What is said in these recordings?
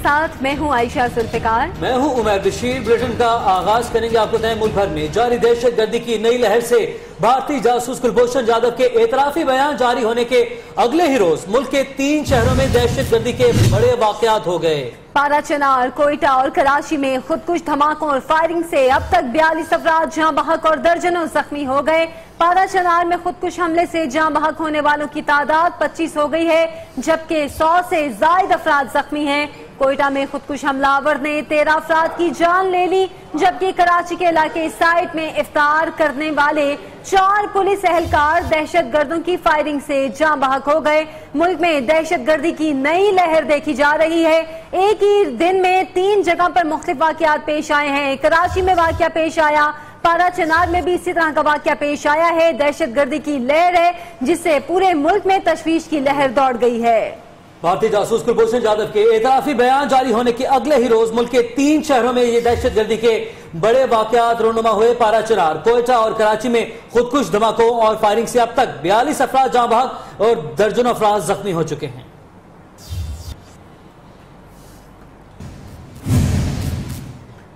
साथ मैं हूँ आयशा जुल्फिकार, मैं हूँ उमर बशीर। बुलेटिन का आगाज करेंगे आपको बताएं, मुल्क भर में जारी दहशत गर्दी की नई लहर से भारतीय जासूस कुलभूषण जाधव के एतराफी बयान जारी होने के अगले ही रोज मुल्क के 3 शहरों में दहशत गर्दी के बड़े वाकयात हो गए। पाराचनार, कोयटा और कराची में खुदकुश धमाकों और फायरिंग से अब तक 42 अफराद जहां बहक और दर्जनों जख्मी हो गए। पाराचनार में खुदकुश हमले से जहां बहक होने वालों की तादाद 25 हो गई है, जबकि 100 से जायद अफराद जख्मी हैं। कोयटा में खुदकुश हमलावर ने 13 अफराद की जान ले ली, जबकि कराची के इलाके साइट में इफ्तार करने वाले 4 पुलिस एहलकार दहशत गर्दों की फायरिंग से जान बहक हो गए। मुल्क में दहशत गर्दी की नई लहर देखी जा रही है। एक ही दिन में 3 जगह पर मुख्तलिफ वाकयात पेश आए हैं। कराची में वाकया पेश आया, पाराचनार में भी इसी तरह का वाकया पेश आया है। दहशत गर्दी की लहर है जिससे पूरे मुल्क में तशवीश की लहर दौड़ गई है। भारतीय जासूस कुलभूषण जाधव के एतराफी बयान जारी होने के अगले ही रोज मुल्क के 3 शहरों में ये दहशत गर्दी के बड़े वाकयात रोनुमा हुए। पाराचनार, कोयटा और कराची में खुदकुश धमाकों और फायरिंग से अब तक 42 अफराद जाँ बहक और दर्जनों अफराद जख्मी हो चुके हैं।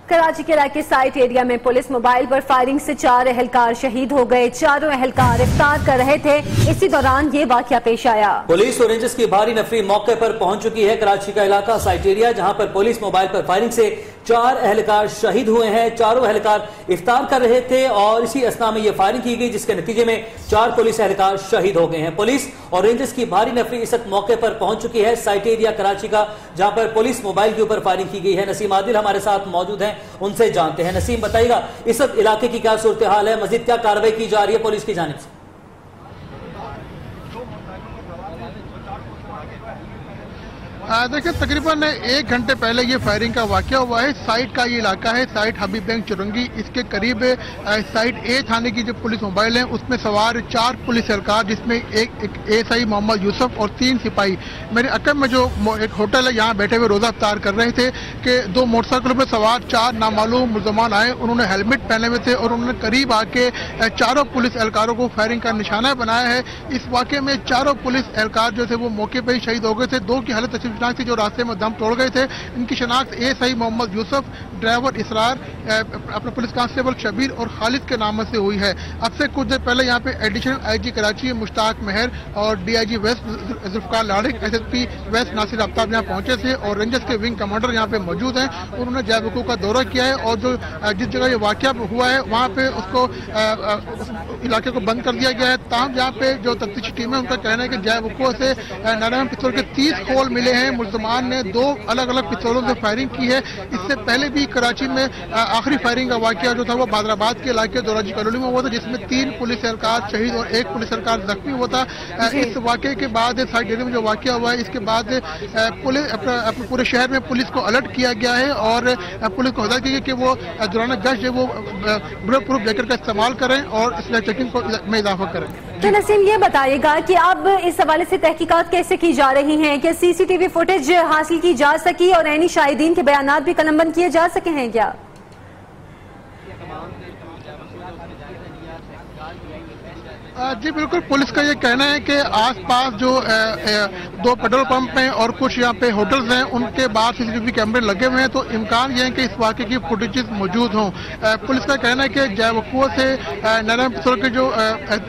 कराची के इलाके साइट एरिया में पुलिस मोबाइल पर फायरिंग से 4 एहलकार शहीद हो गए। चारों एहलकार इफ्तार कर रहे थे, इसी दौरान ये वाकया पेश आया। पुलिस और रेंजर्स की भारी नफरी मौके पर पहुंच चुकी है। कराची का इलाका साइट एरिया, जहां पर पुलिस मोबाइल पर फायरिंग से 4 एहलकार शहीद हुए हैं। चारों एहलकार इफ्तार कर रहे थे और इसी असना में यह फायरिंग की गई, जिसके नतीजे में 4 पुलिस एहलकार शहीद हो गए हैं। पुलिस और रेंजर्स की भारी नफरी इस वक्त मौके पर पहुंच चुकी है साइट एरिया कराची का, जहां पर पुलिस मोबाइल के ऊपर फायरिंग की गई है। नसीम आदिल हमारे साथ मौजूद हैं, उनसे जानते हैं। नसीम, बताइएगा इस वक्त इलाके की क्या सूरत हाल है, मजीद क्या कार्रवाई की जा रही है पुलिस की जानिब से? देखिए, तकरीबन 1 घंटे पहले ये फायरिंग का वाकया हुआ है। साइट का ये इलाका है, साइट हबीब बैंक चुरंगी, इसके करीब साइट ए थाने की जो पुलिस मोबाइल है उसमें सवार 4 पुलिस एहलकार, जिसमें एक एएसआई मोहम्मद यूसुफ और 3 सिपाही मेरे अकब में जो एक होटल है यहाँ बैठे हुए रोजा इफ्तार कर रहे थे कि 2 मोटरसाइकिलों पर सवार 4 नामालूम मुल्ज़मान आए। उन्होंने हेलमेट पहने हुए थे और उन्होंने करीब आके चारों पुलिस एहलकारों को फायरिंग का निशाना बनाया है। इस वाकये में चारों पुलिस एहलकार जो थे वो मौके पर ही शहीद हो गए थे। 2 की हालत थी जो रास्ते में दम तोड़ गए थे। इनकी शनाख्त एएसआई मोहम्मद यूसुफ, ड्राइवर इसरार, अपने पुलिस कांस्टेबल शबीर और खालिद के नाम से हुई है। अब से कुछ देर पहले यहाँ पे एडिशनल आईजी कराची मुश्ताक मेहर और DIG west Zulfiqar Ladik, SSP west Nasir Aftab यहाँ पहुंचे थे और रेंजर्स के विंग कमांडर यहाँ पे मौजूद हैं। उन्होंने जय वकूफ का दौरा किया है और जो जिस जगह ये वाकया हुआ है वहाँ पे उसको इलाके को बंद कर दिया गया है। ताहम यहाँ पे जो तफ्तीशी टीम है उनका कहना है कि जय वकूफ से नारायण पिस्तौल के 30 खोल मिले हैं। मुल्ज़मान ने 2 अलग अलग पिस्तौलों से फायरिंग की है। इससे पहले भी कराची में आखिरी फायरिंग का वाकया जो था वो बादराबाद के इलाके दोराजी कॉलोनी में हुआ था, जिसमें 3 पुलिस एहलकार शहीद और 1 पुलिस एहलकार जख्मी हुआ था। इस वाकये के बाद साइट एरिया में जो वाकया हुआ है इसके बाद पुलिस अपने पूरे शहर में पुलिस को अलर्ट किया गया है और पुलिस को हिदायत की गई कि वो दौरान गश्त जो वो बुलेट प्रूफ जैकेट का इस्तेमाल करें और इस चेकिंग में इजाफा करें। तो नसीम, ये बताइएगा कि अब इस हवाले से तहकीकात कैसे की जा रही हैं? क्या सीसीटीवी फुटेज हासिल की जा सकी और ऐनी शाहिदीन के बयानात भी कलमबंद किए जा सके हैं क्या? जी बिल्कुल, पुलिस का ये कहना है कि आसपास जो 2 पेट्रोल पंप हैं और कुछ यहाँ पे होटल्स हैं उनके बाद सीसीटीवी कैमरे लगे हुए हैं, तो इम्कान ये है कि इस वाक़े की फुटेजेस मौजूद हों। पुलिस का कहना है कि जय वकूफ से नारायण पिस्तौल के जो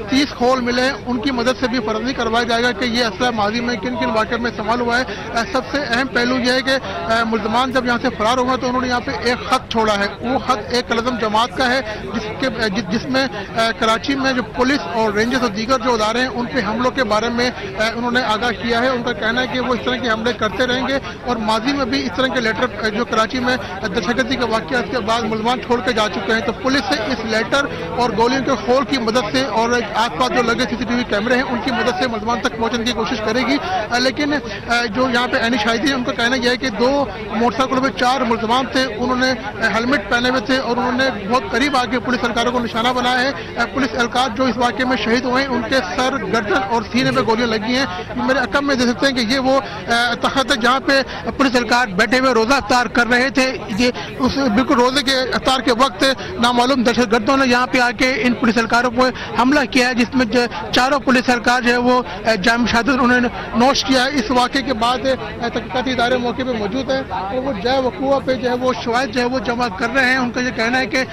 30 खोल मिले हैं उनकी मदद से भी फर्जी करवाया जाएगा कि ये असला माजी में किन किन वाक़े में इस्तेमाल हुआ है। सबसे अहम पहलू यह है कि मुल्ज़मान जब यहाँ से फरार हुआ तो उन्होंने यहाँ पे एक खत छोड़ा है। वो खत एक कलज़म जमात का है जिसमें कराची में जो पुलिस और रेंजर्स और दीगर जो अदारे हैं उन पे हमलों के बारे में उन्होंने आगाह किया है। उनका कहना है कि वो इस तरह के हमले करते रहेंगे और माजी में भी इस तरह के लेटर जो कराची में दहशतगर्दी का वाकया इसके बाद मुल्ज़मान छोड़ के जा चुके हैं। तो पुलिस से इस लेटर और गोलियों के खोल की मदद से और आसपास जो लगे सीसीटीवी कैमरे हैं उनकी मदद से मुल्ज़मान तक पहुंचने की कोशिश करेगी। लेकिन जो यहाँ पे ऐनी शाहिदी है उनका कहना यह है कि 2 मोटरसाइकिलों में 4 मुल्ज़मान थे, उन्होंने हेलमेट पहने हुए थे और उन्होंने बहुत करीब आके पुलिस एहलकारों को निशाना बनाया है। पुलिस एहलकार जो इस वाकये में शहीद हुए हैं, उनके सर, गर्दन और सीने पे गोलियां लगी हैं। मेरे अकब में देख सकते हैं कि ये वो तख्त है जहाँ पे पुलिस एहलकार बैठे हुए रोजा अफ्तार कर रहे थे। ये उस बिल्कुल रोजे के अफ्तार के वक्त नामालूम दहशतगर्दों ने यहाँ पे आके इन पुलिस एहलकारों पर हमला किया है, जिसमें चारों पुलिस एहलकार जो है वो जाम शहादत उन्होंने नोश किया है। इस वाक़े के बाद तहकीकाती इदारे मौके पे मौजूद है और वो जय वकूआ पे जो है वो शवाहिद जो है वो जमा कर रहे हैं। उनका ये कहना है कि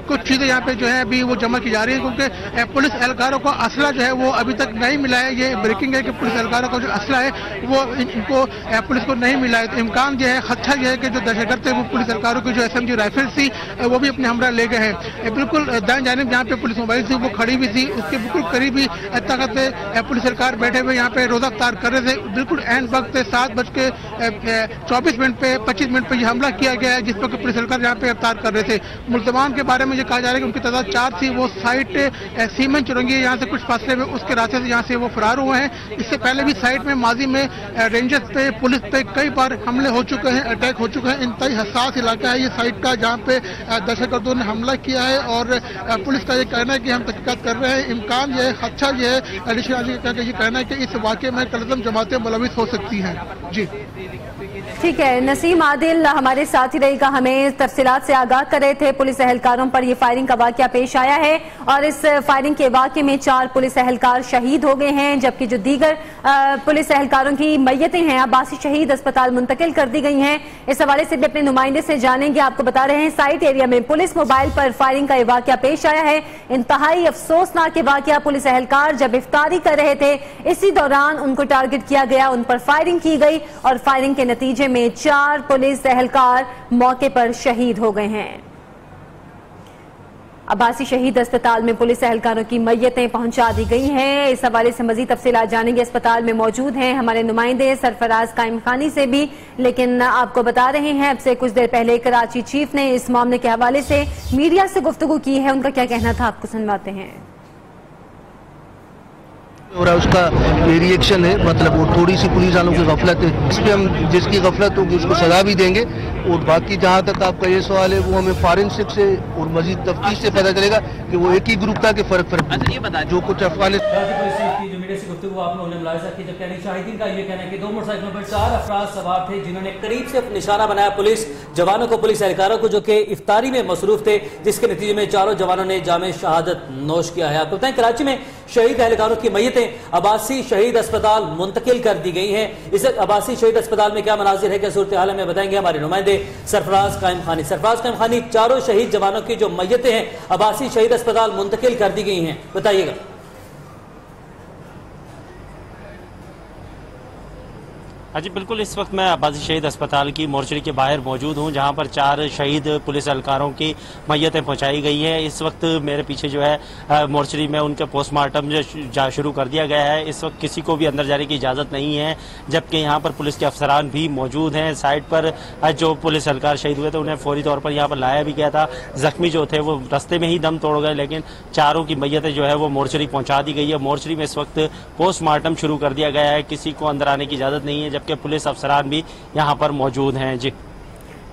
कुछ चीजें यहाँ पे जो है अभी वो जमा की जा रही है, क्योंकि पुलिस एहलकारों को असला जो है वो अभी तक नहीं मिला है। ये ब्रेकिंग है कि पुलिस एहलकारों का जो असला है वो इनको पुलिस को नहीं मिला है। तो इम्कान जो है, खदशा ये है कि जो दहशतगर्द थे वो पुलिस एहलकारों की जो SMG राइफल थी वो भी अपने हमरा ले गए हैं। बिल्कुल दाएं जानिब जहाँ पे पुलिस मोबाइल थी वो खड़ी हुई थी, उसके बिल्कुल करीब ही तख्त पुलिस एहलकार बैठे हुए यहाँ पे रोजा अफ्तार कर रहे थे। बिल्कुल एंड वक्त 7:24 पे 25 मिनट पे ये हमला किया गया है, जिस पर पुलिस एहलकार यहाँ पे अफ्तार कर रहे थे। मुल्जमान के बारे में ये कहा जा रहा है कि उनकी तादाद 4 थी। वो साइट सीमेंट चुरंगी यहाँ से कुछ फासले में, उसके रास्ते से यहाँ से वो फरार हुए हैं। इससे पहले भी साइट में माजी में रेंजर्स पे, पुलिस पे कई बार हमले हो चुके हैं, अटैक हो चुके हैं। इंतहाई हसास इलाका है ये साइट का, जहाँ पे दहशतगर्दों ने हमला किया है और पुलिस का ये कहना है कि हम तहकीकात कर रहे हैं। इम्कान ये है, खदशा ये है, ये कहना है कि इस वाक़े में कलजम जमातें मुलविस हो सकती हैं। जी ठीक है, नसीम आदिल हमारे साथ ही रहेगा, हमें तफसीलात से आगाह कर रहे थे। पुलिस एहलकारों पर यह फायरिंग का वाकया पेश आया है और इस फायरिंग के वाकये में 4 पुलिस एहलकार शहीद हो गए हैं, जबकि जो दीगर पुलिस एहलकारों की मैयतें हैं अब्बासी शहीद अस्पताल मुंतकिल कर दी गई हैं। इस हवाले से भी अपने नुमाइंदे से जानेंगे। आपको बता रहे हैं साइट एरिया में पुलिस मोबाइल पर फायरिंग का यह वाकया पेश आया है। इंतहाई अफसोसनाक वाकया, पुलिस एहलकार जब इफ्तारी कर रहे थे इसी दौरान उनको टारगेट किया गया, उन पर फायरिंग की गई और फायरिंग के नतीजे में 4 पुलिस एहलकार मौके पर शहीद हो गए हैं। अब्बासी शहीद अस्पताल में पुलिस एहलकारों की मैयतें पहुंचा दी गई हैं। इस हवाले से मजीद तफसीलात जानेंगे। अस्पताल में मौजूद हैं हमारे नुमाइंदे सरफराज कायम खानी से भी, लेकिन आपको बता रहे हैं अब से कुछ देर पहले कराची चीफ ने इस मामले के हवाले से मीडिया से गुफ्तगू की है। उनका क्या कहना था आपको सुनवाते हैं। और उसका ये रिएक्शन है, मतलब वो थोड़ी सी पुलिस वालों की गफलत है, इस पर हम जिसकी गफलत होगी उसको सजा भी देंगे। और बाकी जहाँ तक आपका ये सवाल है वो हमें फॉरेंसिक से और मजीद तफ्तीश से पता चलेगा कि वो एक ही ग्रुप था कि फर्क ये बता जो कुछ अफगानिस्तान जो मीडिया से गुफ्तगू आपने मुलाहिजा की, जबकि शाहिदीन का ये कहना है कि 2 मोटरसाइकिलों पर 4 अफराद सवार थे जिन्होंने करीब से निशाना बनाया पुलिस जवानों को, पुलिस एहलकारों को, जो कि इफ्तारी में मसरूफ थे, जिसके नतीजे में 4 जवानों ने जामे शहादत नोश किया है। आपको बताएं कराची में शहीद एहलकारों की मैयतें अब्बासी शहीद अस्पताल मुंतकिल कर दी गई हैं। इस अब्बासी शहीद अस्पताल में क्या मनाजिर है, क्या सूरत हाल में बताएंगे हमारे नुमाइंदे सरफराज कायम खानी। सरफराज कायम खानी, 4 शहीद जवानों की जो मैयतें हैं अब्बासी शहीद अस्पताल मुंतकिल कर दी गई हैं, बताइएगा। हाँ जी बिल्कुल, इस वक्त मैं अब्बासी शहीद अस्पताल की मोर्चरी के बाहर मौजूद हूँ, जहाँ पर 4 शहीद पुलिस एहलकारों की मैयतें पहुँचाई गई हैं। इस वक्त मेरे पीछे जो है मोर्चरी में उनके पोस्टमार्टम जो शुरू कर दिया गया है। इस वक्त किसी को भी अंदर जाने की इजाज़त नहीं है, जबकि यहाँ पर पुलिस के अफसरान भी मौजूद हैं। साइड पर जो पुलिस एहलकार शहीद हुए थे उन्हें फौरी तौर पर यहाँ पर लाया भी गया था। जख्मी जो थे वो रास्ते में ही दम तोड़ गए, लेकिन 4 की मैयतें जो है वो मोर्चरी पहुँचा दी गई है। मोर्चरी में इस वक्त पोस्टमार्टम शुरू कर दिया गया है, किसी को अंदर आने की इजाज़त नहीं है, जबकि पुलिस अफसरान भी यहाँ पर मौजूद हैं। जी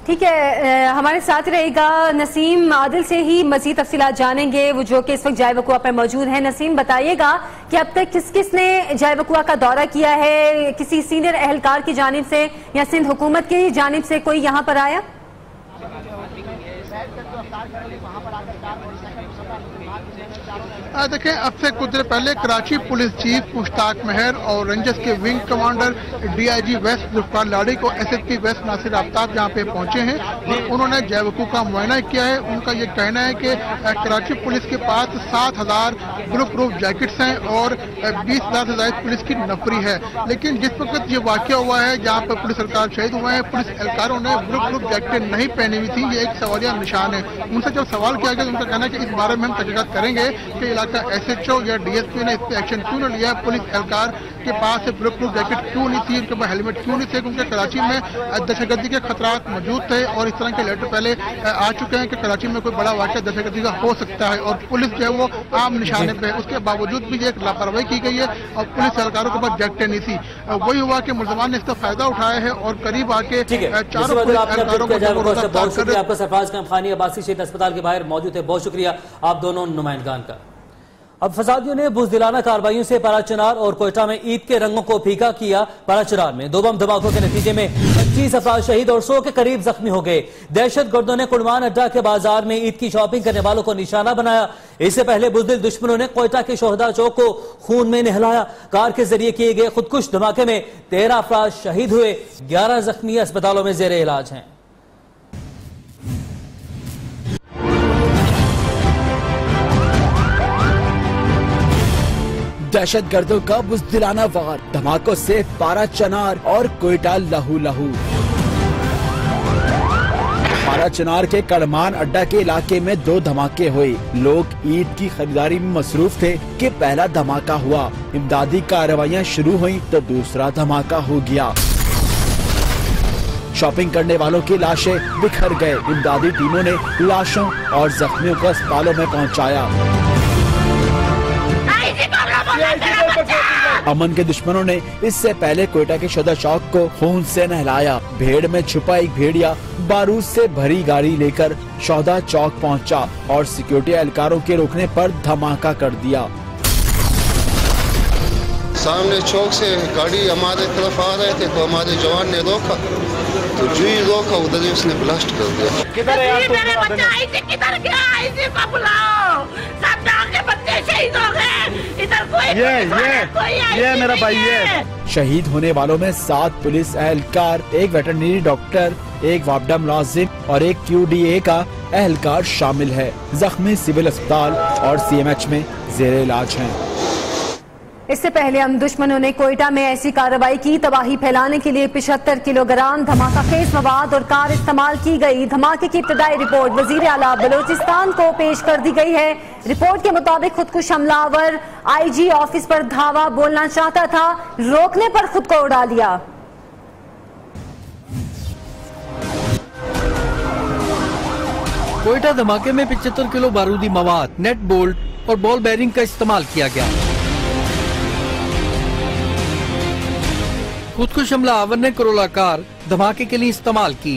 ठीक है, हमारे साथ रहेगा नसीम आदिल से ही मजीद तफसीलात जानेंगे, वो जो कि इस वक्त जायवकुआ पर मौजूद है। नसीम, बताइएगा कि अब तक किस किस ने जायवकुआ का दौरा किया है, किसी सीनियर एहलकार की जानिब से या सिंध हुकूमत की जानिब से कोई यहाँ पर आया? देखें, अब से कुछ देर पहले कराची पुलिस चीफ मुश्ताक मेहर और रेंजर्स के wing commander DIG west Zulfiqar Lari को SSP वेस्ट नासिर आफ्ताब यहाँ पे पहुंचे हैं और उन्होंने जयवकू का मुआयना किया है। उनका ये कहना है कि कराची पुलिस के पास 7000 बुलेट प्रूफ जैकेट्स हैं और 20,000 से ज्यादा पुलिस की नफरी है। लेकिन जिस वक्त ये वाकया हुआ है जहाँ पर पुलिस एहलकार शहीद हुए हैं, पुलिस एहलकारों ने बुलेट प्रूफ जैकेट नहीं पहनी हुई थी। ये एक सवालिया निशान है। उनसे जब सवाल किया गया उनका कहना है कि इस बारे में हम तहकीकात करेंगे कि इलाका SHO या DSP ने इस पर एक्शन क्यों न लिया, पुलिस एहलकार के पास बुलेट प्रूफ जैकेट क्यों नहीं थी, उनके पास हेलमेट क्यों नहीं थे, क्योंकि कराची में दहशतगर्दी के खतरात मौजूद थे और इस तरह के लेटर पहले आ चुके हैं कि कराची में कोई बड़ा वाक़या दहशतगर्दी का हो सकता है और पुलिस जो है वो आम निशाने पे है। उसके बावजूद भी एक लापरवाही की गई है और पुलिस एहलकारों के पास जैकेटें नहीं थी। वही हुआ कि मुलजमान ने इसका फायदा उठाया है और करीब आके 4 पुलिस एहलकारों को। आपका सरफराज कायम खानी अब्बासी शहीद अस्पताल के बाहर मौजूद है, बहुत शुक्रिया आप दोनों नुमाइंदगान का। अब फसादियों ने बुज़दिलाना कार्रवाइयों से पाराचनार और कोयटा में ईद के रंगों को फीका किया। पाराचनार में 2 बम धमाकों के नतीजे में 25 अफराद शहीद और 100 के करीब जख्मी हो गए। दहशतगर्दों ने कुड़मान अड्डा के बाजार में ईद की शॉपिंग करने वालों को निशाना बनाया। इससे पहले बुज़दिल दुश्मनों ने कोयटा के शोहदा चौक को खून में नहलाया। कार के जरिए किए गए खुदकुश धमाके में 13 अफराद शहीद हुए, 11 जख्मी अस्पतालों में जेर इलाज हैं। दहशतगर्दों का बुज़दिलाना वार, धमाकों से पाराचनार और कोयटा लहू। पाराचनार के कड़मान अड्डा के इलाके में 2 धमाके हुए। लोग ईद की खरीदारी में मसरूफ थे कि पहला धमाका हुआ। इमदादी कार्रवाइयां शुरू हुई तो दूसरा धमाका हो गया। शॉपिंग करने वालों की लाशें बिखर गए। इमदादी टीमों ने लाशों और जख्मियों को अस्पतालों में पहुंचाया। अमन के दुश्मनों ने इससे पहले कोयटा के शोहदा चौक को खून से नहलाया। भेड़ में छुपा एक भेड़िया बारूद से भरी गाड़ी लेकर शोहदा चौक पहुंचा और सिक्योरिटी एहलकारों के रोकने पर धमाका कर दिया। सामने चौक से गाड़ी हमारे तरफ आ रहे थे तो हमारे जवान ने रोका, तो जो ही रोका उधर ही उसने ब्लास्ट कर दिया। किधर है यार? मेरे बच्चे आई थी, किधर गया? आई थी को बुलाओ, सब के बच्चे शहीद हो गए। इधर कोई ये मेरा भाई है। शहीद होने वालों में 7 पुलिस एहलकार, 1 वेटरनरी डॉक्टर, 1 वापडा मुलाजिम और 1 QDA का एहलकार शामिल है। जख्मी सिविल अस्पताल और CMH में जेर इलाज हैं। इससे पहले हम दुश्मनों ने कोयटा में ऐसी कार्रवाई की, तबाही फैलाने के लिए 75 किलोग्राम धमाका खेज मवाद और कार इस्तेमाल की गई। धमाके की इब्तदाई रिपोर्ट वजीर आला बलोचिस्तान को पेश कर दी गई है। रिपोर्ट के मुताबिक खुदकुश हमलावर IG ऑफिस पर धावा बोलना चाहता था, रोकने पर खुद को उड़ा लिया। कोयटा धमाके में 75 किलो बारूदी मवाद, नेट बोल्ट और बॉल बेरिंग का इस्तेमाल किया गया। खुदकुश हमलावर ने करोला कार धमाके के लिए इस्तेमाल की।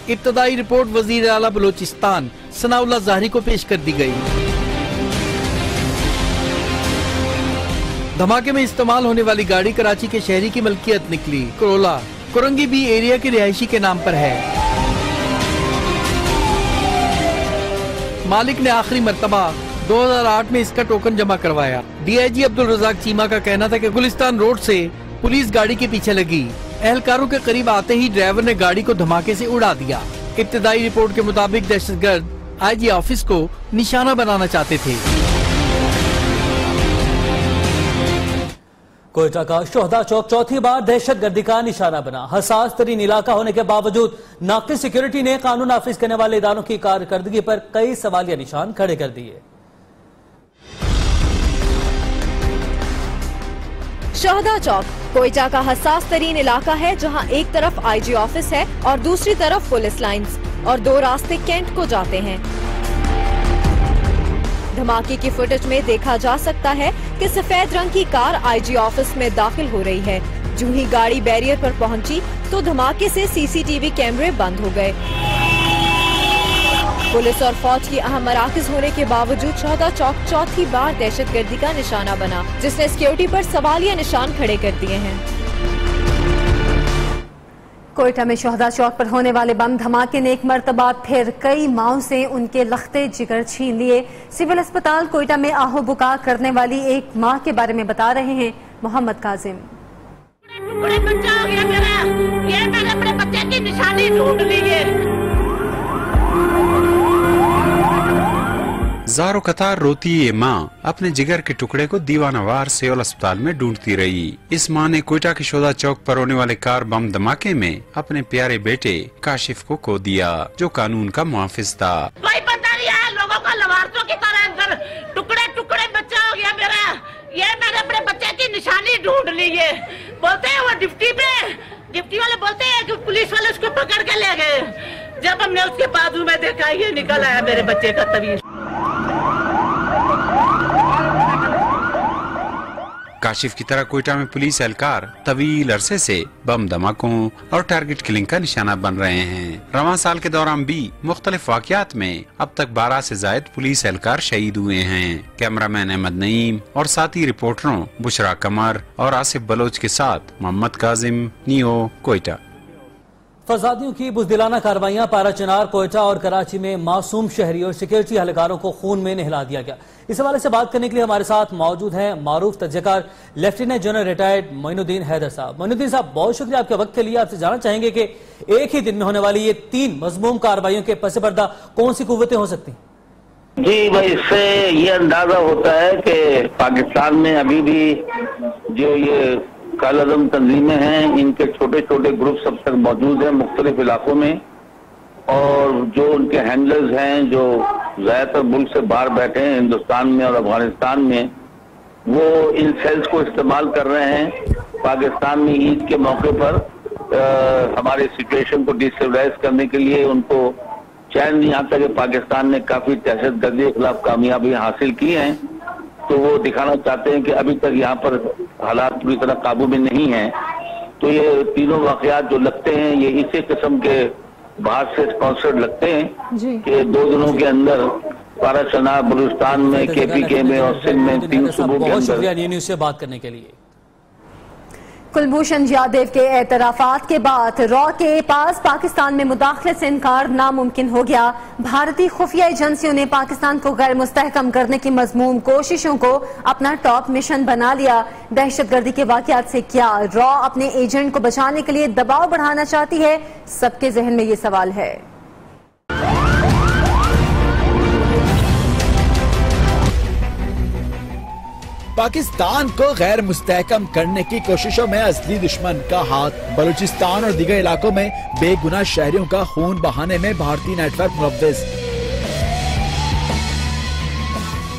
इब्तदाई रिपोर्ट वजीर आला बलोचिस्तान सनाउल्लाह ज़ाहरी को पेश कर दी गई। धमाके में इस्तेमाल होने वाली गाड़ी कराची के शहरी की मलकियत निकली। करोला कोरंगी बी एरिया के रिहायशी के नाम पर है। मालिक ने आखिरी मर्तबा 2008 में इसका टोकन जमा करवाया। DIG अब्दुल रज़ाक चीमा का कहना था कि गुलिस्तान रोड से पुलिस गाड़ी के पीछे लगी। एहलकारों के करीब आते ही ड्राइवर ने गाड़ी को धमाके से उड़ा दिया। इब्तदाई रिपोर्ट के मुताबिक दहशतगर्द IG ऑफिस को निशाना बनाना चाहते थे। कोयटा का शोहदा चौक चौथी बार दहशतगर्दी का निशाना बना। हसास तरीन इलाका होने के बावजूद नाक़िस सिक्योरिटी ने कानून नाफिज करने वाले इदारों की कारकर्दगी पर कई सवालिया निशान खड़े कर दिए। शोहदा चौक कोयटा का हसास तरीन इलाका है, जहां एक तरफ IG ऑफिस है और दूसरी तरफ पुलिस लाइंस और 2 रास्ते कैंट को जाते हैं। धमाके की फुटेज में देखा जा सकता है कि सफेद रंग की कार IG ऑफिस में दाखिल हो रही है। जो ही गाड़ी बैरियर पर पहुंची तो धमाके से CCTV कैमरे बंद हो गए। पुलिस और फौज की अहम मराकज होने के बावजूद शोहदा चौक चौथी बार दहशतगर्दी का निशाना बना, जिसने सिक्योरिटी पर सवालिया निशान खड़े कर दिए हैं। कोयटा में शोहदा चौक पर होने वाले बम धमाके ने एक मर्तबा फिर कई माओं से उनके लख्ते जिगर छीन लिए। सिविल अस्पताल कोयटा में आहो बुका करने वाली एक माँ के बारे में बता रहे हैं मोहम्मद काजिम। बच्चा हो गया मेरा, ये मैंने अपने बच्चे की निशानी ढूंढ ली है। ज़ारो कतार रोती ये माँ अपने जिगर के टुकड़े को दीवानावार सिविल अस्पताल में ढूंढती रही। इस माँ ने कोयटा के शोहदा चौक पर होने वाले कार बम धमाके में अपने प्यारे बेटे काशिफ को खो दिया, जो कानून का मुहाफिज था। कोई पता नहीं है, लोगों का लवारसों की तरह अंदर टुकड़े टुकड़े बच्चा हो गया मेरा। ये मैंने अपने बच्चे की निशानी ढूंढ ली है। बोलते हैं वो डिप्टी वाले बोलते हैं कि पुलिस वाले उसको पकड़ के ले गए। जब हमने उसके बाजू में देखा, ये निकल आया मेरे बच्चे का तबीयत। काशिफ की तरह कोयटा में पुलिस एहलकार तवील अरसे से बम धमाकों और टारगेट किलिंग का निशाना बन रहे हैं। रवां साल के दौरान भी मुख्तलिफ वाक़यात में अब तक 12 से जायद पुलिस एहलकार शहीद हुए हैं। कैमरामैन अहमद नईम और साथी रिपोर्टरों बुशरा कमर और आसिफ बलोच के साथ मोहम्मद काजिम, नियो, कोयटा। फसादियों की बुज़दिलाना कार्रवाइयां पारा चिनार, कोयटा और कराची में मासूम शहरी और सिक्योरिटी एहलकारों को खून में नहला दिया गया। इस हवाले से बात करने के लिए हमारे साथ मौजूद हैं मारूफ तज्ज़ियाकार lieutenant general retired Moinuddin Haider साहब। मोइनुद्दीन साहब, बहुत शुक्रिया आपके वक्त के लिए। आपसे जानना चाहेंगे कि एक ही दिन में होने वाली ये 3 मज़मूम कार्रवाइयों के पस पर्दा कौन सी कुव्वतें हो सकती हैं? जी भाई, इससे ये अंदाजा होता है कि पाकिस्तान में अभी भी जो ये कालादम तंजीमें हैं, इनके छोटे छोटे ग्रुप सब तक मौजूद हैं मुख्तलिफ इलाकों में, और जो उनके हैंडलर्स हैं जो ज्यादातर मुल्क से बाहर बैठे हैं हिंदुस्तान में और अफगानिस्तान में, वो इन सेल्स को इस्तेमाल कर रहे हैं पाकिस्तान में ईद के मौके पर हमारे सिचुएशन को डिस्टेबलाइज करने के लिए। उनको चैन नहीं आता कि पाकिस्तान ने काफी दहशतगर्दी के खिलाफ कामयाबी हासिल की है, तो वो दिखाना चाहते हैं कि अभी तक यहाँ पर हालात पूरी तरह काबू में नहीं है। तो ये तीनों वाकयात जो लगते हैं ये इसी किस्म के बाहर से स्पॉन्सर्ड लगते हैं कि 2 दिनों के अंदर पारा चिनार, बलूचिस्तान में, KPK में और सिंध में 3 सूबों के बहुत शुक्रिया अंदर। न्यूज़ से बात करने के लिए। कुलभूषण यादव के एतराफात के बाद रॉ के पास पाकिस्तान में मुदाखलत से इनकार नामुमकिन हो गया। भारतीय खुफिया एजेंसियों ने पाकिस्तान को गैर मुस्तहकम करने की मजमूम कोशिशों को अपना टॉप मिशन बना लिया। दहशतगर्दी के वाकयात से क्या रॉ अपने एजेंट को बचाने के लिए दबाव बढ़ाना चाहती है? सबके जहन में ये सवाल है। पाकिस्तान को गैर मुस्तहकम करने की कोशिशों में असली दुश्मन का हाथ। बलूचिस्तान और दीगर इलाकों में बेगुनाह शहरियों का खून बहाने में भारतीय नेटवर्क मुलव्विस।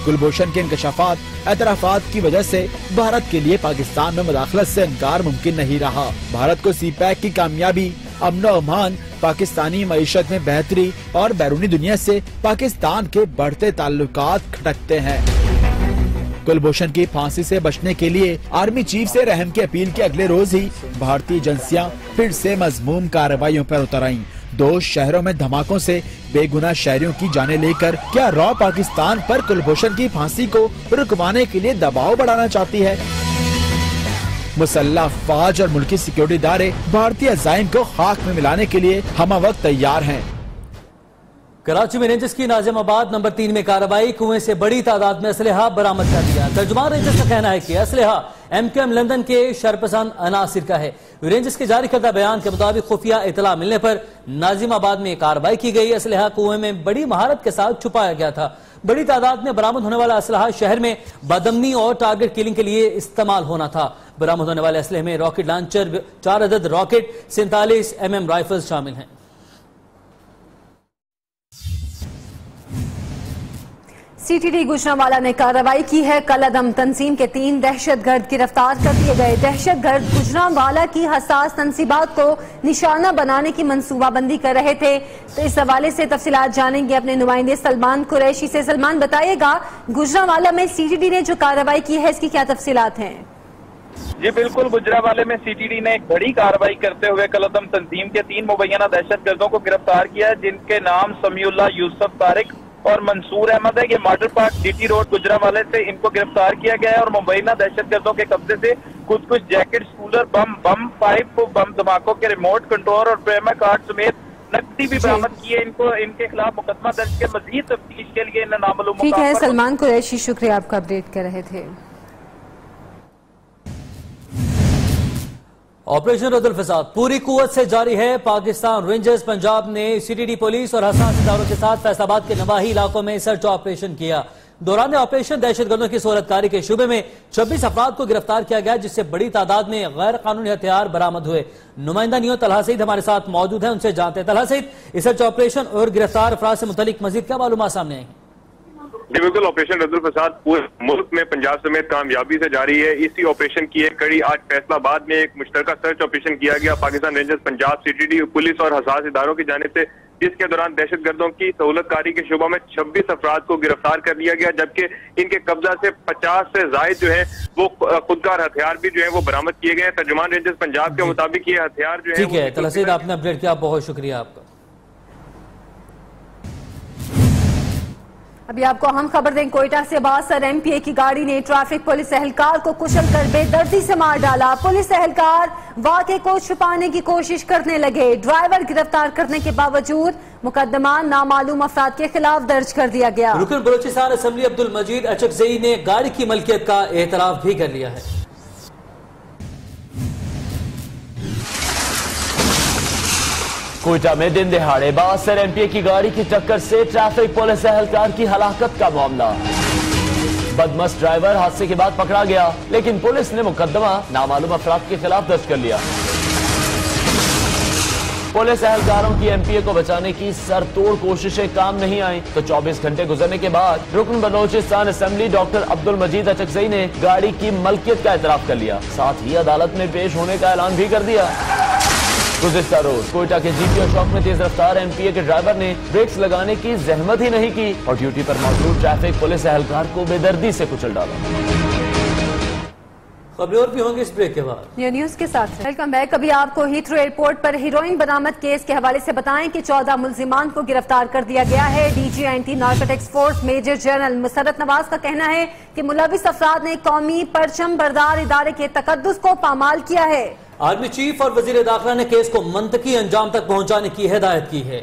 कुलभूषण के इंकशाफात, एतराफात की वजह से भारत के लिए पाकिस्तान में मुदाखलत से इनकार मुमकिन नहीं रहा। भारत को CPEC की कामयाबी, अमन और अमान, पाकिस्तानी मईशत में बेहतरी और बैरूनी दुनिया से पाकिस्तान के बढ़ते ताल्लुकात खटकते हैं। कुलभूषण की फांसी से बचने के लिए आर्मी चीफ से रहम की अपील के अगले रोज ही भारतीय एजेंसियां फिर से मजमूम कार्रवाइयों पर उतर आईं। 2 शहरों में धमाकों से बेगुनाह शहरियों की जानें लेकर क्या रॉ पाकिस्तान पर कुलभूषण की फांसी को रुकवाने के लिए दबाव बढ़ाना चाहती है? मुसल्लह फौज और मुल्की सिक्योरिटी इदारे भारतीय अज़ाइम को खाक में मिलाने के लिए हम वक्त तैयार हैं। कराची में रेंजर्स की नाजिमाबाद नंबर 3 में कार्रवाई, कुएं से बड़ी तादाद में असलहा बरामद कर दिया। तर्जुमान रेंजर्स का कहना है कि असलहा MKM लंदन के शरपसंद अनासिर का है। रेंजर्स के जारी करदा बयान के मुताबिक खुफिया इतला मिलने पर नाजिमाबाद में कार्रवाई की गई। असलहा कुएं में बड़ी महारत के साथ छुपाया गया था। बड़ी तादाद में बरामद होने वाला असलहा शहर में बदमनी और टारगेट किलिंग के लिए इस्तेमाल होना था। बरामद होने वाले असलहे में रॉकेट लॉन्चर, 4 अदद रॉकेट, 47 mm राइफल्स शामिल हैं। CTD गुजरांवाला ने कार्रवाई की है। कलअदम तंजीम के 3 दहशतगर्द गिरफ्तार कर दिए गए। दहशतगर्द गुजरांवाला की हसास तंसीबात को निशाना बनाने की मंसूबाबंदी कर रहे थे। तो इस हवाले से तफसीलात जानेंगे अपने नुमाइंदे सलमान कुरैशी से। सलमान, बताइएगा गुजरांवाला में CTD ने जो कार्रवाई की है इसकी क्या तफसीलात हैं? जी बिल्कुल, गुजरांवाले में CTD ने एक बड़ी कार्रवाई करते हुए कलअदम तंजीम के 3 मुबैना दहशतगर्दों को गिरफ्तार किया है, जिनके नाम समीउल्लाह, यूसुफ, तारिक और मंसूर अहमद है। ये मॉडल पार्क DT रोड गुजरांवाले से इनको गिरफ्तार किया गया है और मुबैना दहशतगर्दों के कब्जे से कुछ जैकेट, कूलर, बम पाइप, बम धमाकों के रिमोट कंट्रोल और प्रेमा कार्ड समेत नकदी भी बरामद की है। इनके खिलाफ मुकदमा दर्ज के मजीद तफ्तीश के लिए इन नामालूम। ठीक है सलमान कुरैशी, शुक्रिया, आपका अपडेट कर रहे थे। ऑपरेशन रद्दुल फसाद पूरी कुव्वत से जारी है। पाकिस्तान रेंजर्स पंजाब ने CTD पुलिस और हसास इदारों के साथ फैसलाबाद के नवाही इलाकों में सर्च ऑपरेशन किया। दौरान ऑपरेशन दहशतगर्दों की सूरतकारी के शुबे में 26 अफराद को गिरफ्तार किया गया, जिससे बड़ी तादाद में गैर कानूनी हथियार बरामद हुए। नुमाइंदा नियो तलहा सईद हमारे साथ मौजूद है, उनसे जानते हैं। तलहा सईद, इस सर्च ऑपरेशन और गिरफ्तार अफराद से मुतल्लिक मजीद क्या मालूमात सामने आई? जी बिल्कुल, ऑपरेशन रद्दुल फसाद पूरे मुल्क में पंजाब समेत कामयाबी से जारी है। इसी ऑपरेशन की एक कड़ी आज फैसलाबाद में एक मुश्तरका सर्च ऑपरेशन किया गया। Pakistan rangers Punjab, CTD police और हसास इदारों की जानिब से जिसके दौरान दहशतगर्दों की सहूलतकारी के शुबा में 26 अफराद को गिरफ्तार कर लिया गया, जबकि इनके कब्जा से 50 से जायद जो है वो खुदकार हथियार भी जो है वो बरामद किए गए हैं। तर्जुमान रेंजर्स पंजाब के मुताबिक ये हथियार जो है। ठीक है तलसीद, आपने अपडेट किया, बहुत शुक्रिया आपका। अभी आपको हम खबर दें, कोयटा से बासर एमपीए की गाड़ी ने ट्रैफिक पुलिस एहलकार को कुचलकर बेदर्दी से मार डाला। पुलिस एहलकार वाक़े को छुपाने की कोशिश करने लगे। ड्राइवर गिरफ्तार करने के बावजूद मुकदमा नामालूम अफराद के खिलाफ दर्ज कर दिया गया। रुकन बलोचिस्तान असम्बली अब्दुल मजीद अचकजई ने गाड़ी की मलकियत का एतराफ भी कर लिया है। कोयटा में दिन दिहाड़े बासर एमपीए की गाड़ी की टक्कर से ट्रैफिक पुलिस एहलकार की हलाकत का मामला। बदमस्त ड्राइवर हादसे के बाद पकड़ा गया, लेकिन पुलिस ने मुकदमा नामालूम अफराद के खिलाफ दर्ज कर लिया। पुलिस एहलकारों की एमपीए को बचाने की सरतोड़ कोशिशें काम नहीं आई तो 24 घंटे गुजरने के बाद रुकन बलोचिस्तान असेंबली डॉक्टर अब्दुल मजीद अचकजई ने गाड़ी की मलकियत का एतराफ कर लिया, साथ ही अदालत में पेश होने का ऐलान भी कर दिया। गुज़िश्ता रोज कोयटा के जीपीओ चौक में तेज रफ्तार एमपीए के ड्राइवर ने ब्रेक्स लगाने की जहमत ही नहीं की और ड्यूटी पर मौजूद ट्रैफिक पुलिस एहलकार को बेदर्दी से कुचल डाला। खबरें और भी होंगी इस ब्रेक के बाद। ये न्यूज के साथ वेलकम बैक। अभी आपको हीथ्रो एयरपोर्ट पर हीरोइन बरामद केस के हवाले से बताएं कि 14 मुल्जिमान को गिरफ्तार कर दिया गया है। DG anti narcotics force major general Musarrat Nawaz का कहना है कि मुलविस अफराद ने कौमी परचम बरदार इदारे के तकद्दुस को पामाल किया है। आर्मी चीफ और वजीर दाखिला ने केस को मंतकी अंजाम तक पहुंचाने की हिदायत की है।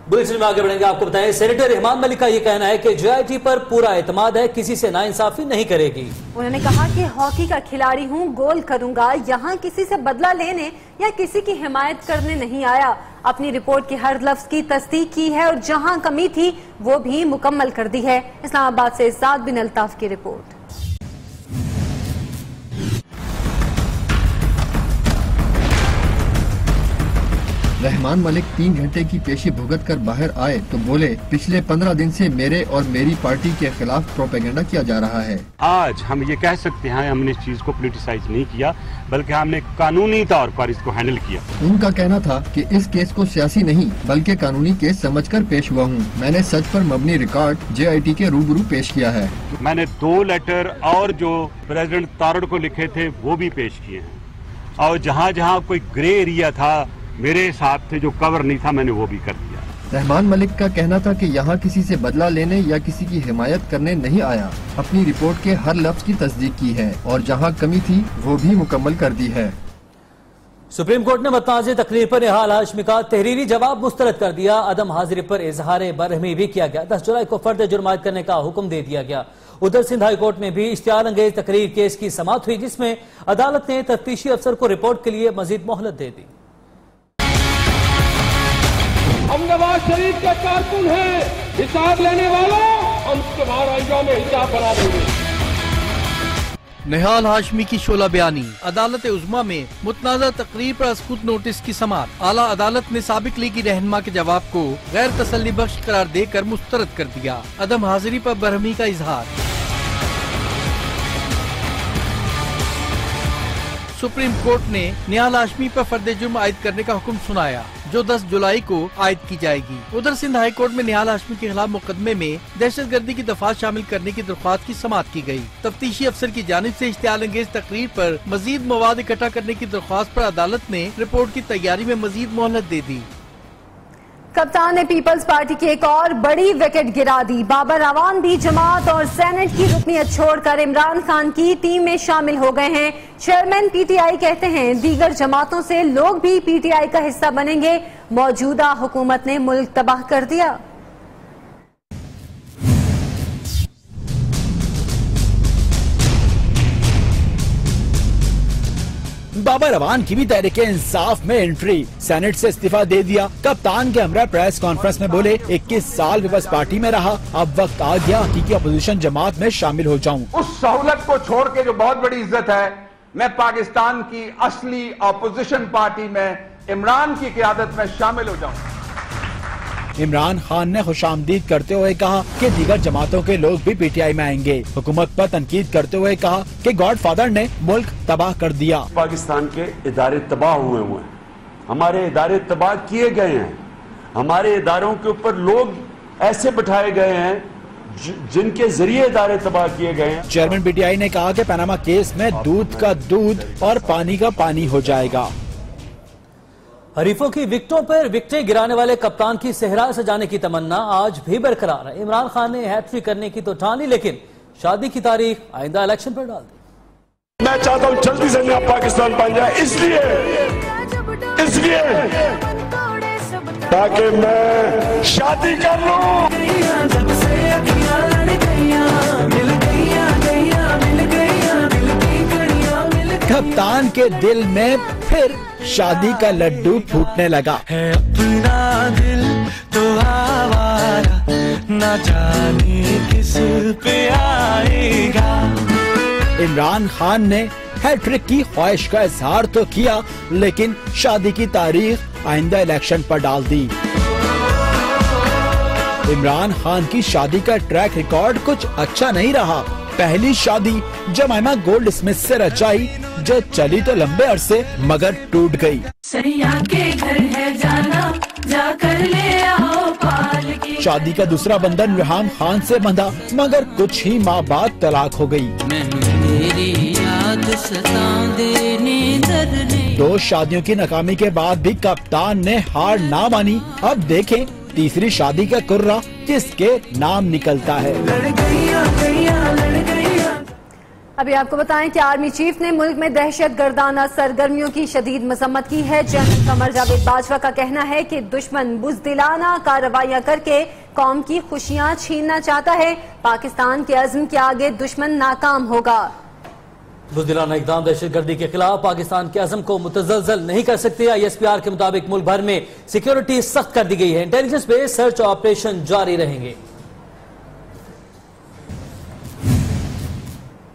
बुलेटिन में आगे बढ़ेंगे, आपको बताएं सेनेटर रहमान मलिक का यह कहना है कि जेआईटी पर पूरा एतमाद है, किसी से नाइंसाफी नहीं करेगी। उन्होंने कहा कि हॉकी का खिलाड़ी हूं, गोल करूंगा, यहां किसी से बदला लेने या किसी की हिमायत करने नहीं आया। अपनी रिपोर्ट के हर लफ्ज की तस्दीक की है और जहां कमी थी वो भी मुकम्मल कर दी है। इस्लामाबाद से साद बिन अल्ताफ की रिपोर्ट। रहमान मलिक 3 घंटे की पेशी भुगत कर बाहर आए तो बोले, पिछले 15 दिन से मेरे और मेरी पार्टी के खिलाफ प्रोपेगेंडा किया जा रहा है। आज हम ये कह सकते हैं हमने इस चीज को पॉलिटिसाइज नहीं किया, बल्कि हमने कानूनी तौर पर इसको हैंडल किया। उनका कहना था कि इस केस को सियासी नहीं बल्कि कानूनी केस समझकर पेश हुआ हूँ। मैंने सच पर मबनी रिकॉर्ड जेआईटी के रूबरू पेश किया है। मैंने 2 लेटर और जो प्रेसिडेंट तारड़ को लिखे थे वो भी पेश किए हैं, और जहाँ जहाँ कोई ग्रे एरिया था मेरे हिसाब से जो कवर नहीं था मैंने वो भी कर दिया। रहमान मलिक का कहना था कि यहाँ किसी से बदला लेने या किसी की हिमायत करने नहीं आया। अपनी रिपोर्ट के हर लफ्ज की तस्दीक की है और जहाँ कमी थी वो भी मुकम्मल कर दी है। सुप्रीम कोर्ट ने मुतनाज़ तकरीर पर निहाल हाशमी का तहरीरी जवाब मुस्तरद कर दिया। अदम हाजिरी पर इजहार बरहमी भी किया गया। 10 जुलाई को फर्द जुर्मायत करने का हुक्म दे दिया गया। उधर सिंध हाई कोर्ट में भी इश्तियार अंगेज तकरीर केस की समाअत हुई, जिसमें अदालत ने तफ्तीशी अफसर को रिपोर्ट के लिए मजीद मोहलत दे दी। हम नवाज शरीफ के कारकुन हैं, हिसाब लेने वालों हम तुम्हारा अंजाम हिसाब बना देंगे। निहाल हाशमी की शोला बयानी। अदालत उज़्मा में मुतनाज़ा तकरीर पर असकुत नोटिस की समाअत। आला अदालत ने साबिक लीगी रहनुमा के जवाब को गैर तसल्ली बख्श करार देकर मुस्तरद कर दिया। अदम हाजिरी पर बरहमी का इजहार। सुप्रीम कोर्ट ने निहाल हाशमी पर फर्द जुर्म आयद करने का हुक्म सुनाया, जो 10 जुलाई को आयद की जाएगी। उधर सिंध हाई कोर्ट में निहाल हाशमी के खिलाफ मुकदमे में दहशतगर्दी की दफात शामिल करने की दरख्वास्त की समाअत की गई। तफ्तीशी अफसर की जानिब से इश्तियाल अंगेज तकरीर पर मजीद मवाद इकट्ठा करने की दरख्वास्त पर अदालत ने रिपोर्ट की तैयारी में मजीद मोहलत दे दी। कप्तान ने पीपल्स पार्टी की एक और बड़ी विकेट गिरा दी। बाबर अवान भी जमात और सेनेट की रुकनियत छोड़कर इमरान खान की टीम में शामिल हो गए हैं। चेयरमैन पीटीआई कहते हैं दीगर जमातों से लोग भी पीटीआई का हिस्सा बनेंगे। मौजूदा हुकूमत ने मुल्क तबाह कर दिया। बाबर अवान की भी तहरीक इंसाफ में एंट्री। सेनेट से इस्तीफा दे दिया। कप्तान के हमरा प्रेस कॉन्फ्रेंस में बोले, 21 साल पीपल्स पार्टी में रहा, अब वक्त आ गया हकीकी अपोजिशन जमात में शामिल हो जाऊं। उस सहूलत को छोड़ के जो बहुत बड़ी इज्जत है, मैं पाकिस्तान की असली अपोजिशन पार्टी में इमरान की क़ियादत में शामिल हो जाऊं। इमरान खान ने खुशामदीद करते हुए कहा कि दीगर जमातों के लोग भी पीटीआई में आएंगे। हुकूमत पर तनकीद करते हुए कहा कि गॉडफादर ने मुल्क तबाह कर दिया। पाकिस्तान के इदारे तबाह हुए हैं, हमारे इदारे तबाह किए गए हैं, हमारे इदारों के ऊपर लोग ऐसे बिठाए गए हैं जिनके जरिए इदारे तबाह किए गए हैं। चेयरमैन पीटीआई ने कहा कि पनामा केस में दूध का दूध और पानी का पानी हो जाएगा। हरीफों की विकेटों पर विकेटें गिराने वाले कप्तान की सेहरा सजाने की तमन्ना आज भी बरकरार है। इमरान खान ने हैट्रिक करने की तो ठानी, लेकिन शादी की तारीख आइंदा इलेक्शन पर डाल दी। मैं चाहता हूं जल्दी से नया पाकिस्तान बन जाए, इसलिए ताकि मैं शादी कर लूं। कप्तान के दिल में फिर शादी का लड्डू फूटने लगा है। अपना दिल तो आवारा, न जाने किस पे आएगा। इमरान खान ने हैट्रिक की ख्वाहिश का इजहार तो किया, लेकिन शादी की तारीख आइंदा इलेक्शन पर डाल दी। इमरान खान की शादी का ट्रैक रिकॉर्ड कुछ अच्छा नहीं रहा। पहली शादी जमाइमा गोल्ड स्मिथ से रचाई, जो चली तो लंबे अरसे मगर टूट गई। सैया के घर है जाना, जाकर ले आओ पाल की। शादी का दूसरा बंधन रेहान खान से बंधा, मगर कुछ ही माह बाद तलाक हो गई। दो शादियों की नाकामी के बाद भी कप्तान ने हार ना मानी। अब देखें तीसरी शादी का कुर्रा किसके नाम निकलता है। अभी आपको बताएं कि आर्मी चीफ ने मुल्क में दहशत गर्दाना सरगर्मियों की शदीद मजम्मत की है। जनरल कमर जावेद बाजवा का कहना है कि दुश्मन बुज़दिलाना कार्रवाइयां करके कौम की खुशियां छीनना चाहता है। पाकिस्तान के अज़्म के आगे दुश्मन नाकाम होगा। बुज़दिलाना इक़दाम दहशतगर्दी के खिलाफ पाकिस्तान के अज़्म को मुतज़लज़ल नहीं कर सकते। ISPR के मुताबिक मुल्क भर में सिक्योरिटी सख्त कर दी गई है। इंटेलिजेंस पे सर्च ऑपरेशन जारी रहेंगे।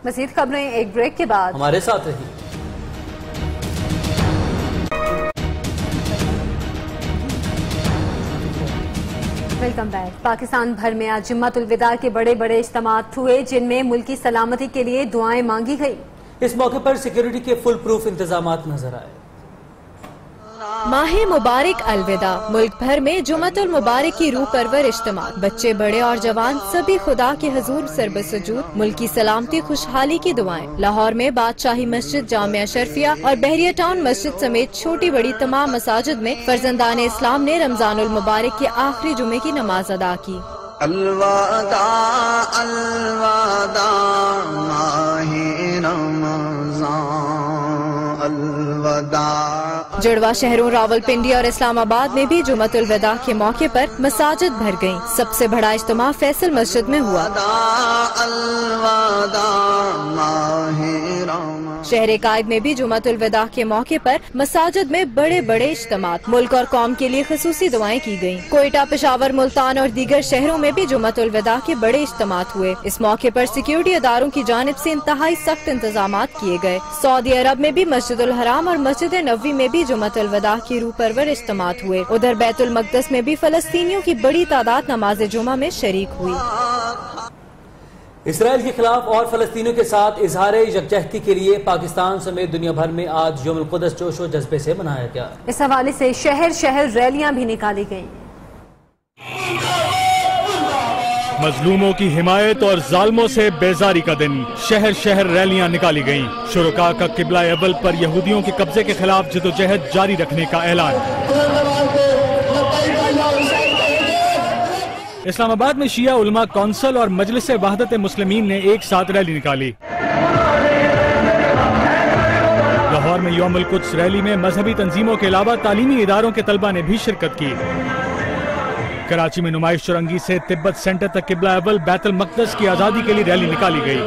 मज़ीद खबरें एक ब्रेक के बाद हमारे साथ रही। Welcome back. पाकिस्तान भर में आज जुम्मतुल विदा के बड़े बड़े इज्तिमात हुए, जिनमें मुल्क की सलामती के लिए दुआएं मांगी गई। इस मौके पर सिक्योरिटी के फुल प्रूफ इंतजामात नजर आए। माहे मुबारक अलविदा। मुल्क भर में जुम्मतुल मुबारक की रूह परवर इज्तिमा, बच्चे बड़े और जवान सभी खुदा के हुजूर सरबसजूद, मुल्क की सलामती खुशहाली की दुआएं। लाहौर में बादशाही मस्जिद, जामिया शर्फिया और बहरिया टाउन मस्जिद समेत छोटी बड़ी तमाम मसाजिद में फर्जंदान इस्लाम ने रमजानुल मुबारक के आखिरी जुमे की नमाज अदा की। अलवादा अलवादा माहे रमज़ान अलवादा। जुड़वा शहरों रावलपिंडी और इस्लामाबाद में भी जुम्मतुल विदा के मौके पर मसाजिद भर गयीं। सबसे बड़ा इज्तिमा फैसल मस्जिद में हुआ। शहर कायद में भी जुम्मतुल विदा के मौके पर मसाजिद में बड़े बड़े इज्तिमात, मुल्क और कौम के लिए खसूसी दुआएं की गयीं। कोयटा, पेशावर, मुल्तान और दीगर शहरों में भी जुम्मतुल विदा के बड़े इज्तिमात हुए। इस मौके पर सिक्योरिटी अदारों की जानिब से इंतहाई सख्त इंतजाम किए गए। सऊदी अरब में भी मस्जिदुल हराम और मस्जिद नबवी में भी जुम्मतुल विदा की रूह परवर इज्तिमात हुए। उधर बैतुल मक़दस में भी फलस्तीनियों की बड़ी तादाद नमाज जुमा में शरीक हुई। इसराइल के खिलाफ और फलस्तीनियों के साथ इजहार यकजहती के लिए पाकिस्तान समेत दुनिया भर में आज यौमुल क़ुद्स जोश और जज्बे से मनाया गया। इस हवाले से शहर शहर रैलियां भी निकाली गयी। मजलूमों की हिमायत और जालिमों से बेजारी का दिन, शहर शहर रैलियां निकाली गयीं। शुरका का किबला अव्वल पर यहूदियों के कब्जे के खिलाफ जदोजहद जारी रखने का ऐलान। इस्लामाबाद में शिया उलमा कौंसिल और मजलिस वहदत मुस्लिमीन ने एक साथ रैली निकाली। लाहौर में यौमुल क़ुद्स रैली में मजहबी तंजीमों के अलावा तालीमी इदारों के तलबा ने भी शिरकत की। कराची में नुमाइश चुरंगी से तिब्बत सेंटर तक किबला अव्वल बैतुल मक़दस की आज़ादी के लिए रैली निकाली गई।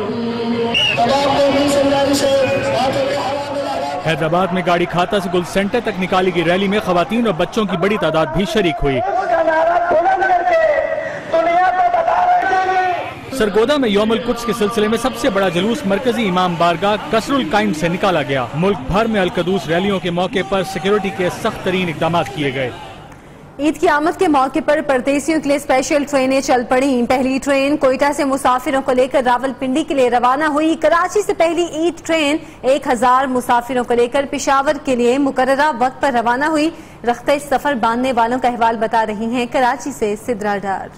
हैदराबाद में गाड़ी खाता से गुल सेंटर तक निकाली गई रैली में खवातीन और बच्चों की बड़ी तादाद भी शरीक हुई। सरगोदा में यौमुल क़ुद्स के सिलसिले में सबसे बड़ा जुलूस मरकजी इमाम बारगाह कसरुल काइम से निकाला गया। मुल्क भर में अल क़ुद्स रैलियों के मौके पर सिक्योरिटी के सख्त तरीन इक़दाम किए गए। ईद की आमद के मौके पर परदेसियों के लिए स्पेशल ट्रेनें चल पड़ी। पहली ट्रेन कोयटा से मुसाफिरों को लेकर रावलपिंडी के लिए रवाना हुई। कराची से पहली ईद ट्रेन 1000 मुसाफिरों को लेकर पेशावर के लिए मुकर्ररा वक्त पर रवाना हुई। रख्ते सफर बांधने वालों का अहवाल बता रही हैं कराची से सिद्रा डार।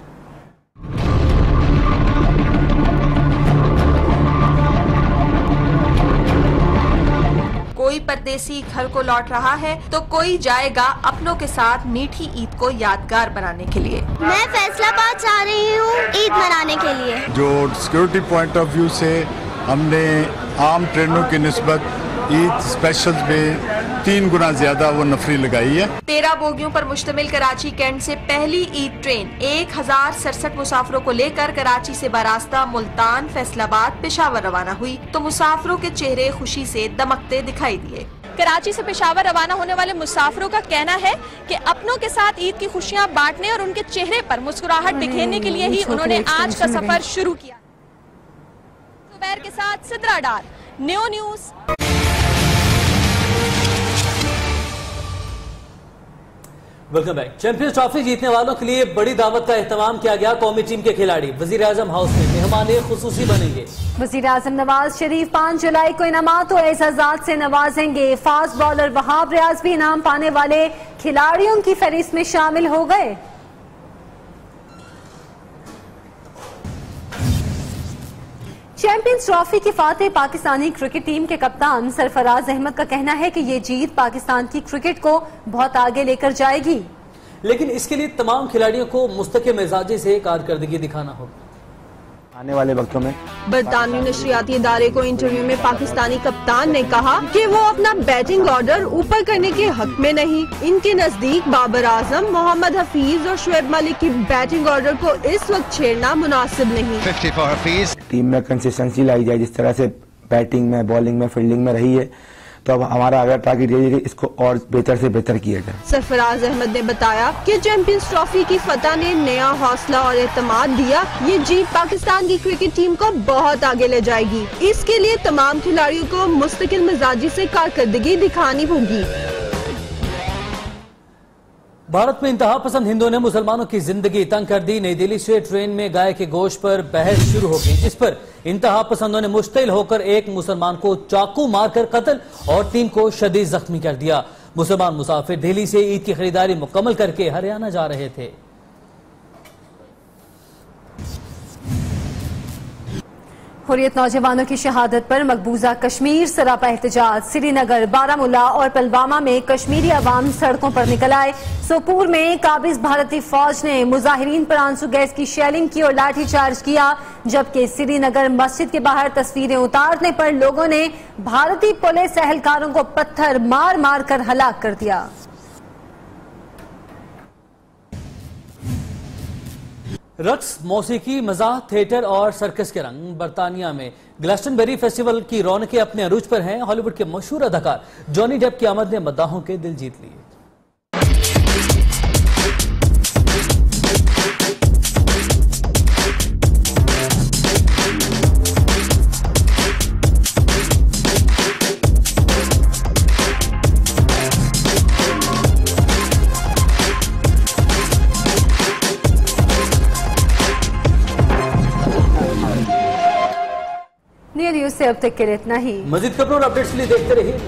कोई परदेसी घर को लौट रहा है तो कोई जाएगा अपनों के साथ मीठी ईद को यादगार बनाने के लिए। मैं फैसलाबाद जा रही हूँ ईद मनाने के लिए। जो सिक्योरिटी पॉइंट ऑफ व्यू से हमने आम ट्रेनों की निस्बत ईद स्पेशल में 3 गुना ज्यादा वो नफरी लगाई है। 13 बोगियों पर मुश्तमिल कराची कैंट से पहली ईद ट्रेन 1067 मुसाफिरों को लेकर कराची से बरास्ता मुल्तान, फैसलाबाद, पेशावर रवाना हुई तो मुसाफिरों के चेहरे खुशी से दमकते दिखाई दिए। कराची से पेशावर रवाना होने वाले मुसाफिरों का कहना है कि अपनों के साथ ईद की खुशियां बांटने और उनके चेहरे पर मुस्कुराहट बिखेरने के लिए ही उन्होंने आज का सफर शुरू किया। जुबैर के साथ Sidra Dar, new news. Welcome back. Champions trophy जीतने वालों के लिए बड़ी दावत का एहतमाम किया गया। कौमी टीम के खिलाड़ी वजीर-ए-आज़म हाउस में मेहमान खुसूसी बनेंगे। वजीर-ए-आज़म नवाज शरीफ 5 जुलाई को इनामात और एजाजात से नवाजेंगे। फास्ट बॉलर वहाब रियाज भी इनाम पाने वाले खिलाड़ियों की फहरिस्त में शामिल हो गए। चैंपियंस ट्रॉफी की फातेह पाकिस्तानी क्रिकेट टीम के कप्तान सरफराज अहमद का कहना है कि ये जीत पाकिस्तान की क्रिकेट को बहुत आगे लेकर जाएगी, लेकिन इसके लिए तमाम खिलाड़ियों को मुस्तकिल मिजाजी से कारकर्दगी दिखाना होगा। आने वाले वक्तों में बरतानवी नशरियाती इदारे को इंटरव्यू में पाकिस्तानी कप्तान ने कहा कि वो अपना बैटिंग ऑर्डर ऊपर करने के हक में नहीं। इनके नजदीक बाबर आजम, मोहम्मद हफीज और शुएब मलिक की बैटिंग ऑर्डर को इस वक्त छेड़ना मुनासिब नहीं। 50 फॉर हफीज। टीम में कंसिस्टेंसी लाई जाए, जिस तरह से बैटिंग में, बॉलिंग में, फील्डिंग में रही है, तो अब हमारा अगर टारगेट यही है कि इसको और बेहतर से बेहतर किया जाए। सरफराज अहमद ने बताया कि चैंपियंस ट्रॉफी की फतह ने नया हौसला और एतमाद दिया। ये जीत पाकिस्तान की क्रिकेट टीम को बहुत आगे ले जाएगी। इसके लिए तमाम खिलाड़ियों को मुस्तकिल मिजाजी से कारकर्दगी दिखानी होगी। भारत में इंतहा पसंद हिंदुओं ने मुसलमानों की जिंदगी तंग कर दी। नई दिल्ली से ट्रेन में गाय के गोश्त पर बहस शुरू हो गई, जिस पर इंतहा पसंदों ने मुश्तिल होकर एक मुसलमान को चाकू मारकर कत्ल और 3 को शदीद जख्मी कर दिया। मुसलमान मुसाफिर दिल्ली से ईद की खरीदारी मुकम्मल करके हरियाणा जा रहे थे। हुर्रियत नौजवानों की शहादत पर मकबूजा कश्मीर सरापा एहतजाज। श्रीनगर, बारामूला और पुलवामा में कश्मीरी अवाम सड़कों पर निकल आए। सोपूर में काबिज भारतीय फौज ने मुजाहिरीन पर आंसू गैस की शेलिंग की और लाठीचार्ज किया, जबकि श्रीनगर मस्जिद के बाहर तस्वीरें उतारने पर लोगों ने भारतीय पुलिस एहलकारों को पत्थर मार मार कर हलाक कर दिया। रक्स, मौसीकी, मजाक, थिएटर और सर्कस के रंग। बर्तानिया में ग्लास्टनबेरी फेस्टिवल की रौनकें अपने अरूज पर हैं। हॉलीवुड के मशहूर अदाकार जॉनी डेप की आमद ने मद्दाहों के दिल जीत लिए। न्यूज़ से अब तक के लिए इतना ही। मजीद खबरों और अपडेट्स के लिए देखते रहिए।